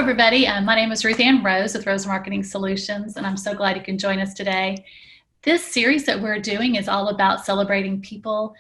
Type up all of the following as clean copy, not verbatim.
everybody. My name is Ruth Ann Rose with Rose Marketing Solutions, and I'm so glad you can join us today. This series that we're doing is all about celebrating people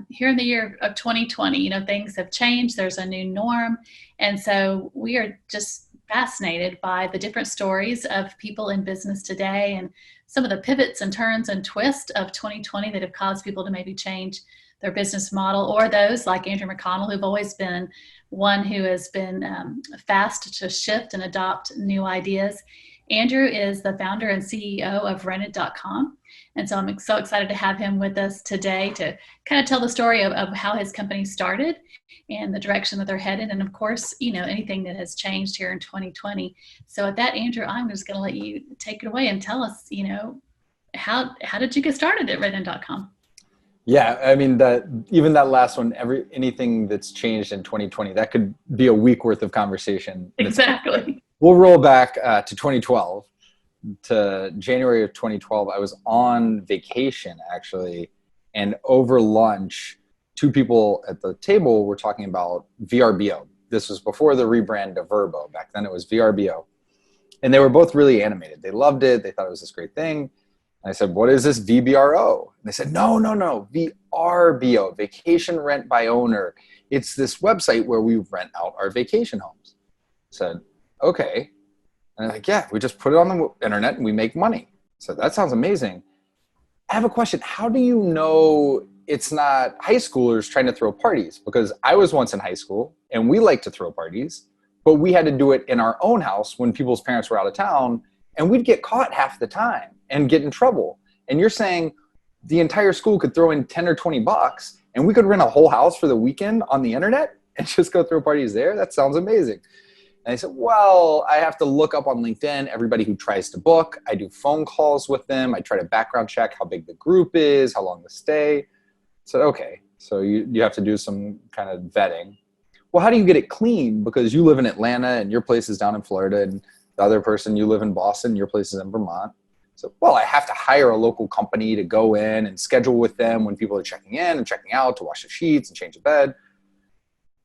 here in the year of 2020. You know, things have changed. There's a new norm. And so we are just fascinated by the different stories of people in business today and some of the pivots and turns and twists of 2020 that have caused people to maybe change their business model, or those like Andrew McConnell, who've always been one who has been fast to shift and adopt new ideas. Andrew is the founder and CEO of Reddin Com. And so I'm so excited to have him with us today to kind of tell the story of how his company started and the direction that they're headed. And of course, you know, anything that has changed here in 2020. So with that, Andrew, I'm just going to let you take it away and tell us, you know, how did you get started at Reddin Com? Yeah, I mean, even that last one, anything that's changed in 2020, that could be a week worth of conversation. Exactly. We'll roll back to 2012, to January of 2012. I was on vacation, actually, and over lunch, two people at the table were talking about VRBO. This was before the rebrand of Verbo. Back then it was VRBO. And they were both really animated. They loved it. They thought it was this great thing. I said, what is this VBRO? And they said, no, VRBO, Vacation Rent by Owner. It's this website where we rent out our vacation homes. I said, okay. And they're like, yeah, we just put it on the internet and we make money. So that sounds amazing. I have a question. How do you know it's not high schoolers trying to throw parties? Because I was once in high school and we like to throw parties, but we had to do it in our own house when people's parents were out of town, and we'd get caught half the time and get in trouble. And you're saying the entire school could throw in 10 or 20 bucks and we could rent a whole house for the weekend on the internet and just go throw parties there? That sounds amazing. And I said, well, I have to look up on LinkedIn everybody who tries to book. I do phone calls with them. I try to background check how big the group is, how long the stay. I said, okay, so you have to do some kind of vetting. Well, how do you get it clean? Because you live in Atlanta and your place is down in Florida, and the other person, you live in Boston, your place is in Vermont. So, well, I have to hire a local company to go in and schedule with them when people are checking in and checking out, to wash the sheets and change the bed.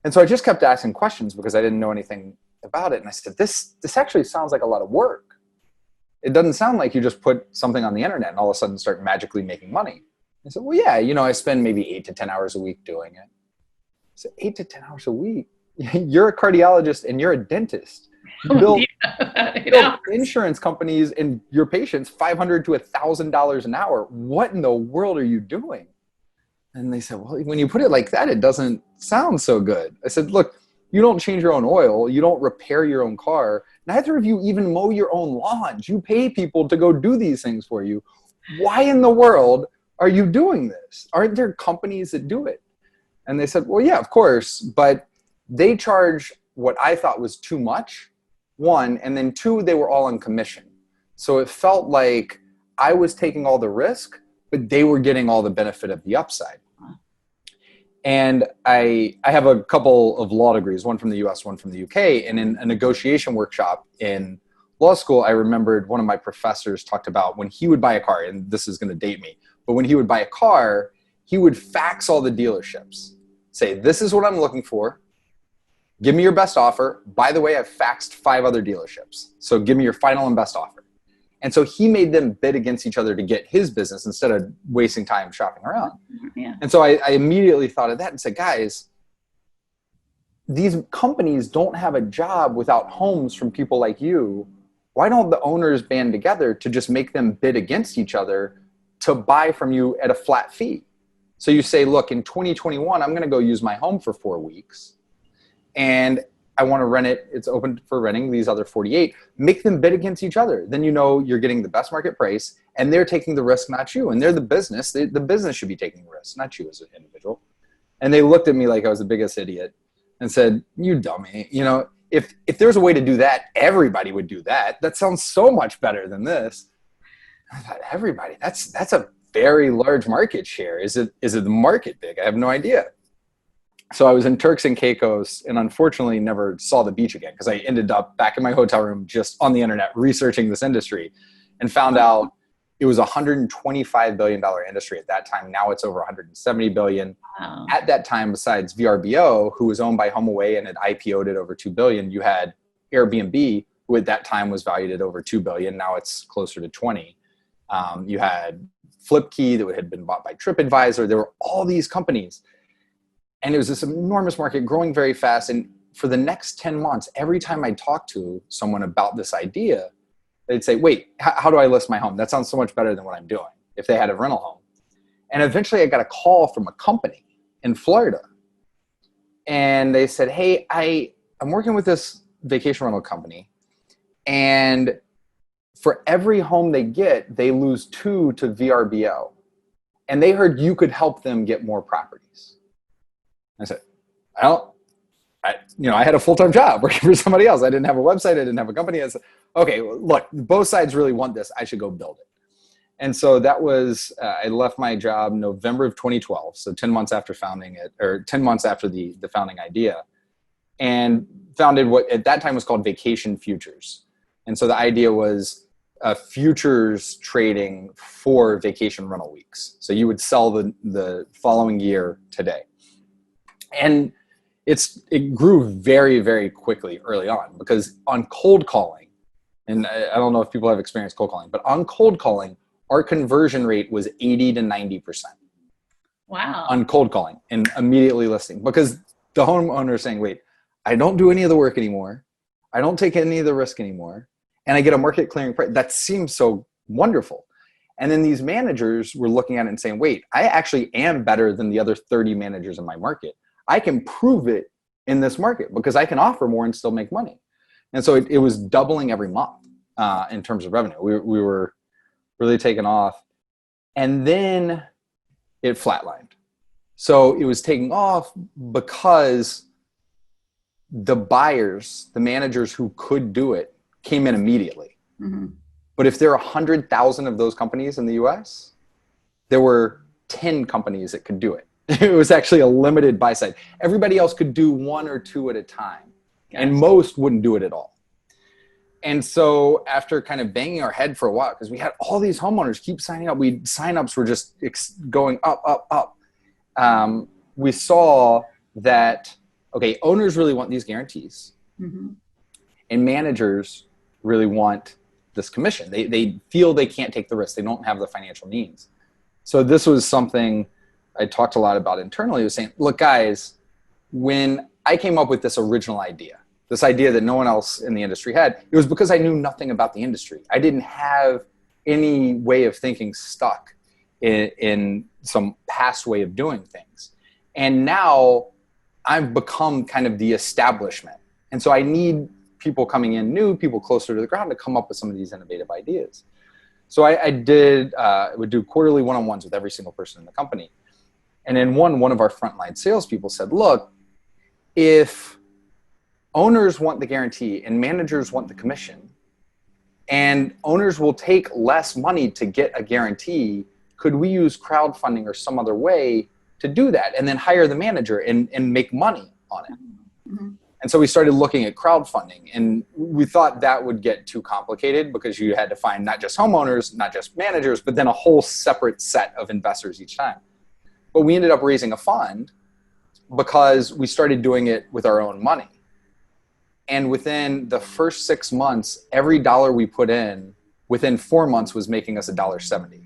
And so I just kept asking questions because I didn't know anything about it. And I said, this actually sounds like a lot of work. It doesn't sound like you just put something on the internet and all of a sudden start magically making money. I said, well, yeah, you know, I spend maybe 8 to 10 hours a week doing it. I said, 8 to 10 hours a week? You're a cardiologist and you're a dentist. You build insurance companies and your patients $500 to $1,000 an hour. What in the world are you doing? And they said, well, when you put it like that, it doesn't sound so good. I said, look, you don't change your own oil. You don't repair your own car. Neither of you even mow your own lawns. You pay people to go do these things for you. Why in the world are you doing this? Aren't there companies that do it? And they said, well, yeah, of course, but they charge what I thought was too much. One, and then two, they were all on commission. So it felt like I was taking all the risk, but they were getting all the benefit of the upside. And I have a couple of law degrees, one from the US, one from the UK. And in a negotiation workshop in law school, I remembered one of my professors talked about when he would buy a car, and this is going to date me, but when he would buy a car, he would fax all the dealerships, say, this is what I'm looking for. Give me your best offer. By the way, I've faxed 5 other dealerships. So give me your final and best offer. And so he made them bid against each other to get his business instead of wasting time shopping around. Yeah. And so I immediately thought of that and said, guys, these companies don't have a job without homes from people like you. Why don't the owners band together to just make them bid against each other to buy from you at a flat fee? So you say, look, in 2021, I'm going to go use my home for 4 weeks. And I want to rent it. It's open for renting these other 48. Make them bid against each other. Then you know you're getting the best market price, and they're taking the risk, not you. And they're the business. The business should be taking the risk, not you as an individual. And they looked at me like I was the biggest idiot and said, you dummy. You know, if there's a way to do that, everybody would do that. That sounds so much better than this. I thought, everybody, that's a very large market share. Is it the market big? I have no idea. So I was in Turks and Caicos and unfortunately never saw the beach again because I ended up back in my hotel room just on the internet researching this industry and found out it was a $125 billion industry at that time. Now it's over $170 billion. Wow. At that time, besides VRBO, who was owned by HomeAway and had IPO'd at over $2 billion, you had Airbnb, who at that time was valued at over 2 billion. Now it's closer to 20. You had Flipkey that had been bought by TripAdvisor. There were all these companies. And it was this enormous market growing very fast. And for the next 10 months, every time I talked to someone about this idea, they'd say, wait, how do I list my home? That sounds so much better than what I'm doing, if they had a rental home. And eventually I got a call from a company in Florida. And they said, hey, I'm working with this vacation rental company. And for every home they get, they lose 2 to VRBO. And they heard you could help them get more properties. I said, well, I had a full-time job working for somebody else. I didn't have a website. I didn't have a company. I said, okay, well, look, both sides really want this. I should go build it. And so that was, I left my job November of 2012. So 10 months after founding it, or 10 months after the founding idea, and founded what at that time was called Vacation Futures. And so the idea was futures trading for vacation rental weeks. So you would sell the following year today. And it grew very, very quickly early on, because on cold calling, and I don't know if people have experienced cold calling, but on cold calling, our conversion rate was 80 to 90%. Wow. On cold calling and immediately listing, because the homeowner is saying, wait, I don't do any of the work anymore. I don't take any of the risk anymore. And I get a market clearing price. That seems so wonderful. And then these managers were looking at it and saying, wait, I actually am better than the other 30 managers in my market. I can prove it in this market because I can offer more and still make money. And so it was doubling every month in terms of revenue. We were really taking off. And then it flatlined. So it was taking off because the buyers, the managers who could do it, came in immediately. Mm-hmm. But if there are 100,000 of those companies in the US, there were 10 companies that could do it. It was actually a limited buy side. Everybody else could do 1 or 2 at a time. Gotcha. And most wouldn't do it at all. And so after kind of banging our head for a while, because we had all these homeowners keep signing up, signups were just going up, up, up. We saw that, okay, owners really want these guarantees. Mm-hmm. And managers really want this commission. They feel they can't take the risk. They don't have the financial means. So this was something I talked a lot about internally. I was saying, look, guys, when I came up with this original idea, this idea that no one else in the industry had, it was because I knew nothing about the industry. I didn't have any way of thinking stuck in some past way of doing things. And now I've become kind of the establishment. And so I need people coming in new, people closer to the ground to come up with some of these innovative ideas. So I would do quarterly one-on-ones with every single person in the company. And then one of our frontline salespeople said, look, if owners want the guarantee and managers want the commission, and owners will take less money to get a guarantee, could we use crowdfunding or some other way to do that and then hire the manager and make money on it? Mm-hmm. And so we started looking at crowdfunding, and we thought that would get too complicated because you had to find not just homeowners, not just managers, but then a whole separate set of investors each time. But we ended up raising a fund because we started doing it with our own money. And within the first 6 months, every dollar we put in within 4 months was making us $1.70.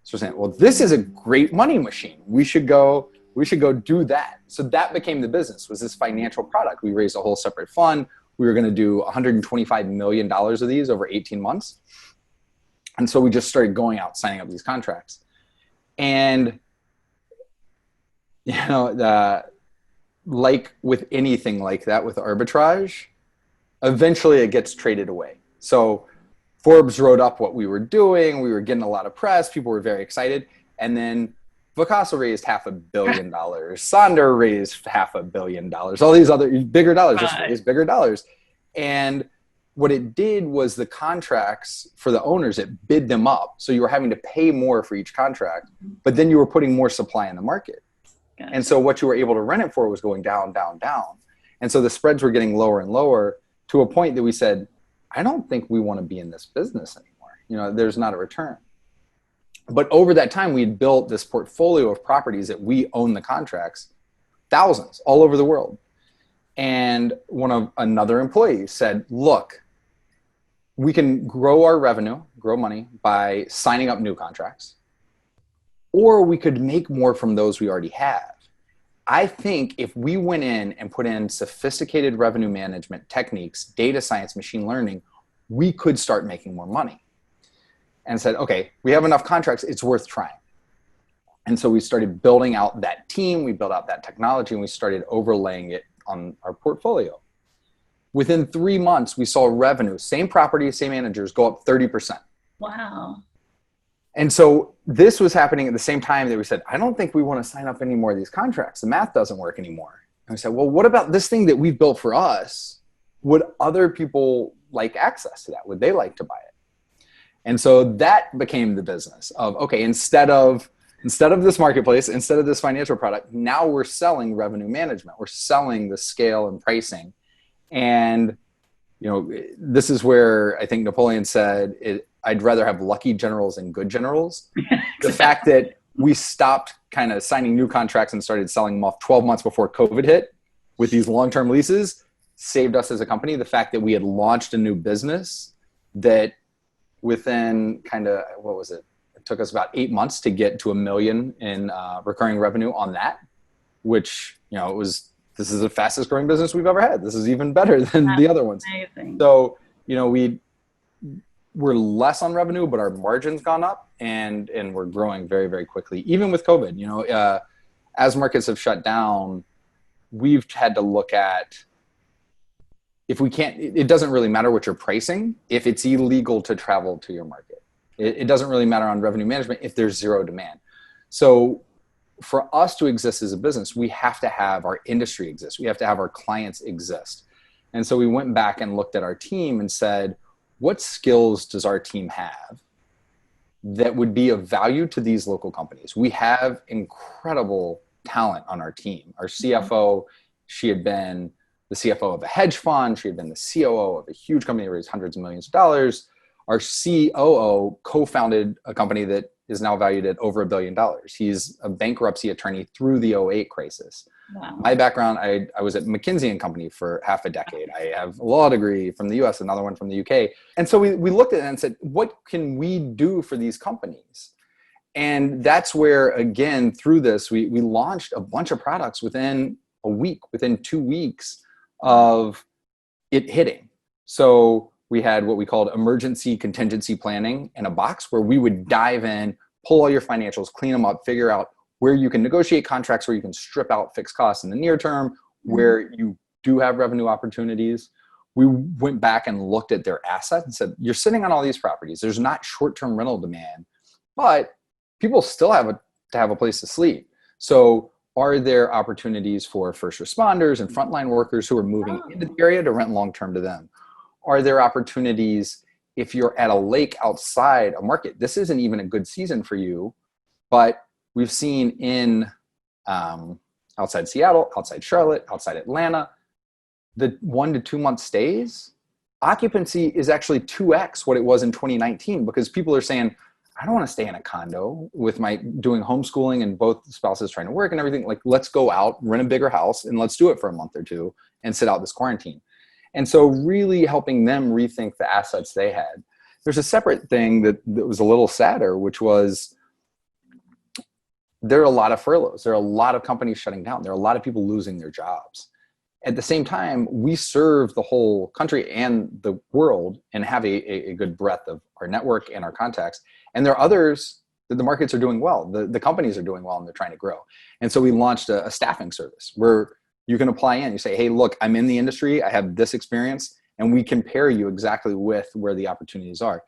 So we're saying, well, this is a great money machine. We should go do that. So that became the business, was this financial product. We raised a whole separate fund. We were going to do $125 million of these over 18 months. And so we just started going out, signing up these contracts. And, like with anything like that, with arbitrage, eventually it gets traded away. So Forbes wrote up what we were doing. We were getting a lot of press. People were very excited. And then Vacasa raised $500 million. Sonder raised $500 million. All these other bigger dollars just raised bigger dollars. And what it did was the contracts for the owners, it bid them up. So you were having to pay more for each contract, but then you were putting more supply in the market. Gotcha. And so what you were able to rent it for was going down, down, down. And so the spreads were getting lower and lower to a point that we said, I don't think we want to be in this business anymore. There's not a return. But over that time, we had built this portfolio of properties that we own the contracts, thousands all over the world. And another employee said, look, we can grow our revenue, grow money by signing up new contracts, or we could make more from those we already have. I think if we went in and put in sophisticated revenue management techniques, data science, machine learning, we could start making more money. And said, okay, we have enough contracts, it's worth trying. And so we started building out that team, we built out that technology, and we started overlaying it on our portfolio. Within 3 months, we saw revenue, same property, same managers, go up 30%. Wow. And so this was happening at the same time that we said, I don't think we want to sign up any more of these contracts. The math doesn't work anymore. And we said, well, what about this thing that we've built for us? Would other people like access to that? Would they like to buy it? And so that became the business of, okay, instead of this marketplace, instead of this financial product, now we're selling revenue management. We're selling the scale and pricing. And, this is where I think Napoleon said, I'd rather have lucky generals than good generals. The fact that we stopped kind of signing new contracts and started selling them off 12 months before COVID hit with these long-term leases saved us as a company. The fact that we had launched a new business that within it took us about 8 months to get to $1 million in recurring revenue on that, which, this is the fastest growing business we've ever had. This is even better than the other ones. Amazing. So, we're less on revenue, but our margin's gone up and we're growing very, very quickly. Even with COVID, as markets have shut down, we've had to look at, if we can't, it doesn't really matter what you're pricing if it's illegal to travel to your market. It doesn't really matter on revenue management if there's zero demand. So for us to exist as a business, we have to have our industry exist. We have to have our clients exist. And so we went back and looked at our team and said, what skills does our team have that would be of value to these local companies? We have incredible talent on our team. Our CFO, she had been the CFO of a hedge fund. She had been the COO of a huge company that raised hundreds of millions of dollars. Our COO co-founded a company that is now valued at over $1 billion. He's a bankruptcy attorney through the '08 crisis. Wow. My background, I was at McKinsey & Company for half a decade. I have a law degree from the US, another one from the UK. And so we looked at it and said, what can we do for these companies? And that's where, again, through this, we launched a bunch of products within a week, within 2 weeks of it hitting. So we had what we called emergency contingency planning in a box where we would dive in, pull all your financials, clean them up, figure out where you can negotiate contracts, where you can strip out fixed costs in the near term, where you do have revenue opportunities. We went back and looked at their assets and said, you're sitting on all these properties. There's not short-term rental demand, but people still have to have a place to sleep. So are there opportunities for first responders and frontline workers who are moving into the area to rent long-term to them? Are there opportunities if you're at a lake outside a market? This isn't even a good season for you, but we've seen in outside Seattle, outside Charlotte, outside Atlanta, the 1 to 2 month stays, occupancy is actually 2x what it was in 2019 because people are saying, I don't want to stay in a condo with my doing homeschooling and both spouses trying to work and everything. Like, let's go out, rent a bigger house, and let's do it for a month or two and sit out this quarantine. And so really helping them rethink the assets they had. There's a separate thing that was a little sadder, which was there are a lot of furloughs. There are a lot of companies shutting down. There are a lot of people losing their jobs. At the same time, we serve the whole country and the world and have a good breadth of our network and our contacts. And there are others that the markets are doing well. The companies are doing well and they're trying to grow. And so we launched a staffing service where you can apply in. You say, hey, look, I'm in the industry. I have this experience. And we can pair you exactly with where the opportunities are.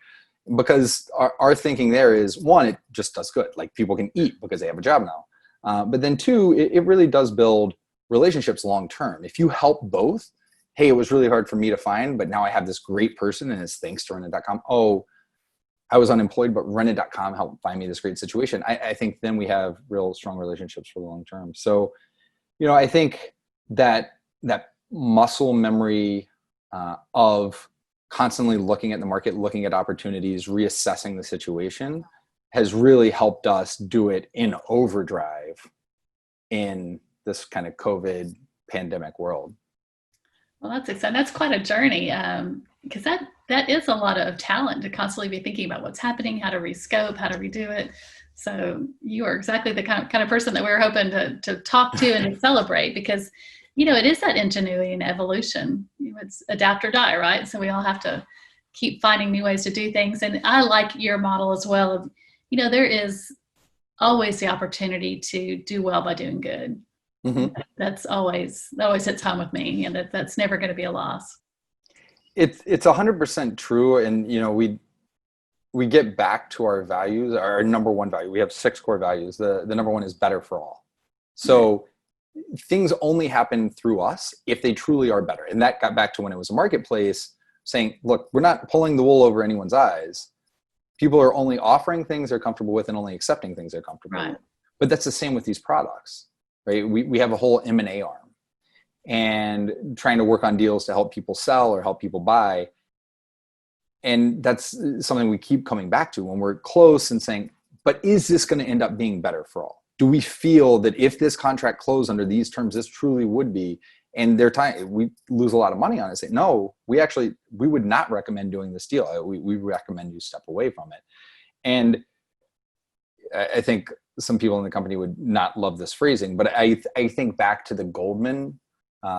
Because our thinking there is, one, it just does good. Like, people can eat because they have a job now. But then two, it really does build relationships long term. If you help both, hey, it was really hard for me to find, but now I have this great person and it's thanks to Reddin.com. Oh, I was unemployed, but Reddin.com helped find me this great situation. I think then we have real strong relationships for the long term. So, I think that muscle memory of constantly looking at the market, looking at opportunities, reassessing the situation has really helped us do it in overdrive in this kind of COVID pandemic world. Well, that's exciting. That's quite a journey, because that is a lot of talent to constantly be thinking about what's happening, how to rescope, how to redo it. So you are exactly the kind of person that we were hoping to talk to and to celebrate, because it is that ingenuity and evolution. It's adapt or die, right? So we all have to keep finding new ways to do things. And I like your model as well of, there is always the opportunity to do well by doing good. Mm-hmm. That always hits home with me, and that's never going to be a loss. It's 100% true. And, we get back to our values, our number one value. We have 6 core values. The number one is better for all. So things only happen through us if they truly are better. And that got back to when it was a marketplace saying, look, we're not pulling the wool over anyone's eyes. People are only offering things they're comfortable with and only accepting things they're comfortable with. But that's the same with these products, right? We have a whole M&A arm and trying to work on deals to help people sell or help people buy. And that's something we keep coming back to when we're close and saying, but is this going to end up being better for all? Do we feel that if this contract closed under these terms, this truly would be, and we lose a lot of money on it, say, no, we would not recommend doing this deal. We recommend you step away from it. And I think some people in the company would not love this phrasing, but I think back to the Goldman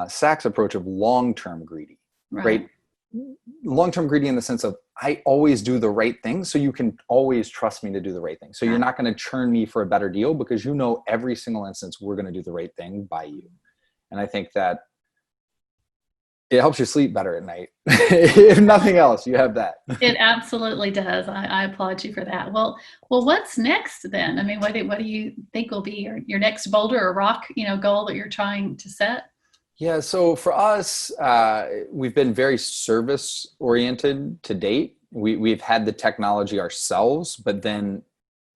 Sachs approach of long-term greedy, right? Long-term greedy in the sense of, I always do the right thing, so you can always trust me to do the right thing. So you're not going to churn me for a better deal because every single instance we're going to do the right thing by you. And I think that it helps you sleep better at night. If nothing else, you have that. It absolutely does. I applaud you for that. Well, what's next then? I mean, what do you think will be your next boulder or rock, goal that you're trying to set? Yeah, so for us, we've been very service oriented to date. We've had the technology ourselves, but then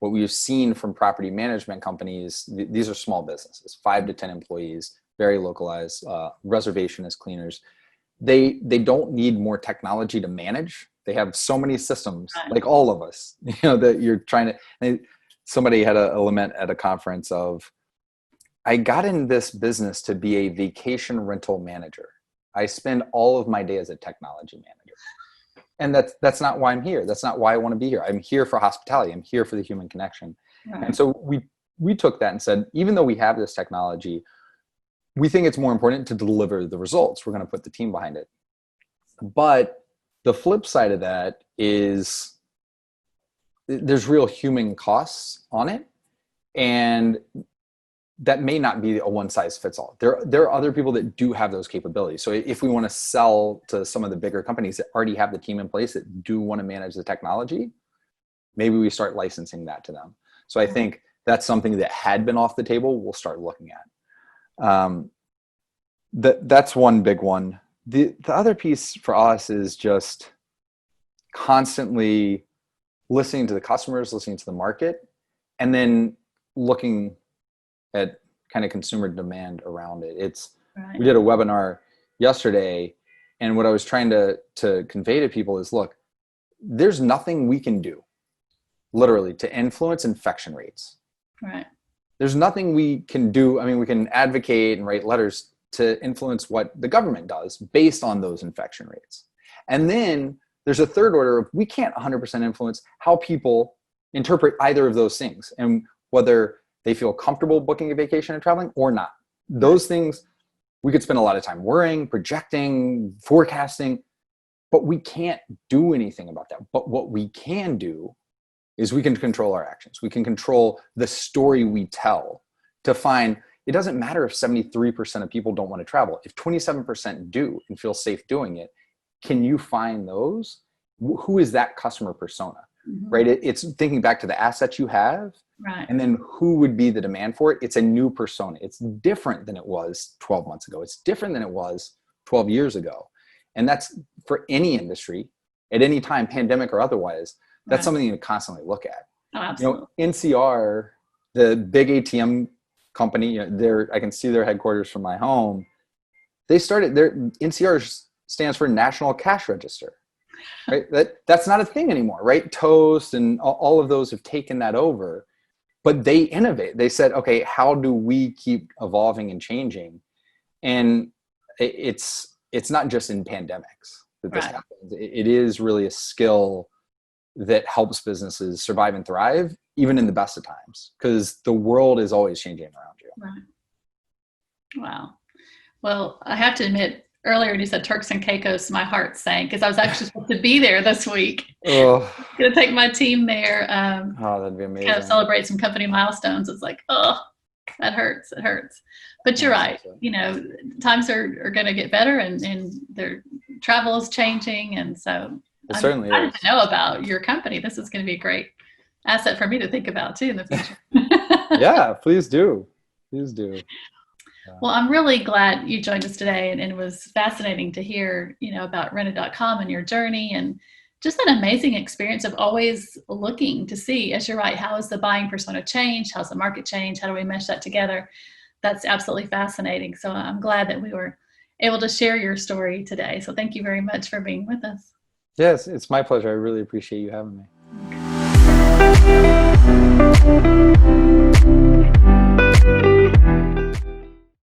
what we've seen from property management companies, these are small businesses, 5 to 10 employees, very localized, reservationist cleaners. They don't need more technology to manage. They have so many systems, like all of us, that you're trying to. Somebody had a lament at a conference of, I got in this business to be a vacation rental manager. I spend all of my day as a technology manager. And that's not why I'm here. That's not why I want to be here. I'm here for hospitality. I'm here for the human connection. Right. And so we took that and said, even though we have this technology, we think it's more important to deliver the results. We're going to put the team behind it. But the flip side of that is there's real human costs on it. And that may not be a one size fits all. There are other people that do have those capabilities. So if we want to sell to some of the bigger companies that already have the team in place that do want to manage the technology, maybe we start licensing that to them. So I think that's something that had been off the table, we'll start looking at. That's one big one. The other piece for us is just constantly listening to the customers, listening to the market, and then looking at kind of consumer demand around it. We did a webinar yesterday, and what I was trying to convey to people is, look, there's nothing we can do literally to influence infection rates. Right. There's nothing we can do. I mean, we can advocate and write letters to influence what the government does based on those infection rates. And then there's a third order of, we can't 100% influence how people interpret either of those things and whether they feel comfortable booking a vacation and traveling or not. Those things, we could spend a lot of time worrying, projecting, forecasting, but we can't do anything about that. But what we can do is we can control our actions. We can control the story we tell to find, it doesn't matter if 73% of people don't want to travel. If 27% do and feel safe doing it, can you find those? Who is that customer persona? Mm-hmm. Right? It's thinking back to the assets you have, right, and then who would be the demand for it. It's a new persona. It's different than it was 12 months ago. It's different than it was 12 years ago. And that's for any industry at any time, pandemic or otherwise. That's something you constantly look at. Oh, absolutely. NCR, the big ATM company, I can see their headquarters from my home. They started NCR stands for National Cash Register. Right? That's not a thing anymore, right? Toast and all of those have taken that over, but they innovate. They said, okay, how do we keep evolving and changing? And it's it's not just in pandemics that this Right. happens. It is really a skill that helps businesses survive and thrive, even in the best of times, because the world is always changing around you. Right. Wow. Well, I have to admit, earlier when you said Turks and Caicos, my heart sank because I was actually supposed to be there this week. Oh, Going to take my team there. that'd be amazing. Kind of celebrate some company milestones. It's like, oh, that hurts. It hurts. But you're right. You know, times are going to get better, and their travel is changing, and so It certainly I is. didn't know about your company. This is going to be a great asset for me to think about too in the future. Yeah, please do. Please do. Well, I'm really glad you joined us today, and it was fascinating to hear, you know, about Reddin.com and your journey, and just an amazing experience of always looking to see, as you're right, how has the buying persona changed? How's the market changed? How do we mesh that together? That's absolutely fascinating. So I'm glad that we were able to share your story today. So thank you very much for being with us. Yes, it's my pleasure. I really appreciate you having me.